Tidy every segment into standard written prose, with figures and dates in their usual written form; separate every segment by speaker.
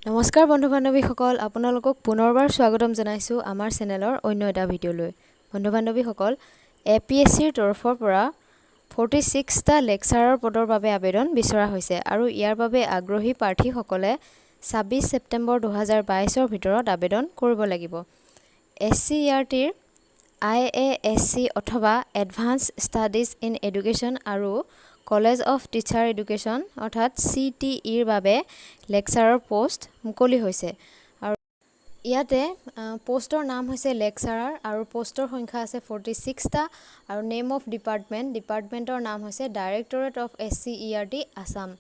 Speaker 1: নমস্কাৰ বন্ধু-বান্ধৱীসকল, আপোনালোকক পুনৰবাৰ স্বাগতম জনাইছোঁ আমাৰ চেনেলৰ অন্য এটা ভিডিঅ'লৈ। বন্ধু-বান্ধৱীসকল, এপিএছচিৰ তৰফৰ পৰা 46টা লেকচাৰৰ পদৰ বাবে আবেদন বিচৰা হৈছে আৰু ইয়াৰ বাবে আগ্ৰহী প্ৰাৰ্থীসকলে 26 ছেপ্টেম্বৰ 2022ৰ ভিতৰত আবেদন কৰিব লাগিব। এছচিইআৰটিৰ IASC অথবা এডভান্স ষ্টাডিজ ইন এডুকেশ্যন আৰু কলেজ অফ টিচাৰ এডুকেশ্যন অৰ্থাৎ CTEৰ বাবে লেকচাৰৰ পোষ্ট মুকলি হৈছে আৰু ইয়াতে পোষ্টৰ নাম হৈছে লেকচাৰাৰ আৰু পোষ্টৰ সংখ্যা আছে 46টা আৰু নেম অফ ডিপাৰ্টমেণ্টৰ নাম হৈছে ডাইৰেক্টৰেট অফ SCERT আছাম।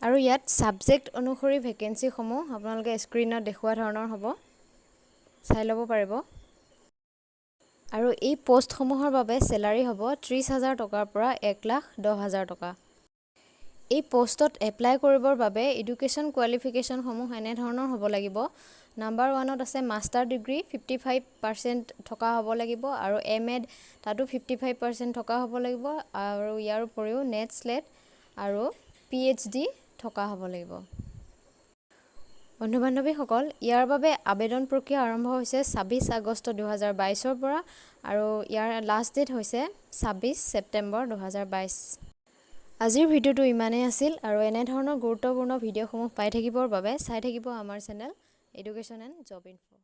Speaker 1: আৰু ইয়াত ছাবজেক্ট অনুসৰি ভেকেঞ্চিসমূহ আপোনালোকে স্ক্ৰীনত দেখুওৱা ধৰণৰ হ'ব, চাই ল'ব পাৰিব। আৰু এই পোষ্টসমূহৰ বাবে চেলাৰী হ'ব 30,000 টকাৰ পৰা 1,10,000 টকা। এই পোষ্টত এপ্লাই কৰিবৰ বাবে এডুকেশ্যন কোৱালিফিকেশ্যনসমূহ এনেধৰণৰ হ'ব লাগিব। নাম্বাৰ 1ত আছে মাষ্টাৰ ডিগ্ৰী 55% থকা হ'ব লাগিব আৰু MAd তাতো 55% থকা হ'ব লাগিব আৰু ইয়াৰ উপৰিও নেট স্লেট আৰু PhD থকা হ'ব লাগিব। বন্ধু-বান্ধৱীসকল, ইয়াৰ বাবে আবেদন প্ৰক্ৰিয়া আৰম্ভ হৈছে 26 আগষ্ট 2022ৰ পৰা আৰু ইয়াৰ লাষ্ট ডেট হৈছে 26 ছেপ্টেম্বৰ 2022। আজিৰ ভিডিঅ'টো ইমানেই আছিল আৰু এনেধৰণৰ গুৰুত্বপূৰ্ণ ভিডিঅ'সমূহ পাই থাকিবৰ বাবে চাই থাকিব আমাৰ channel education and job info.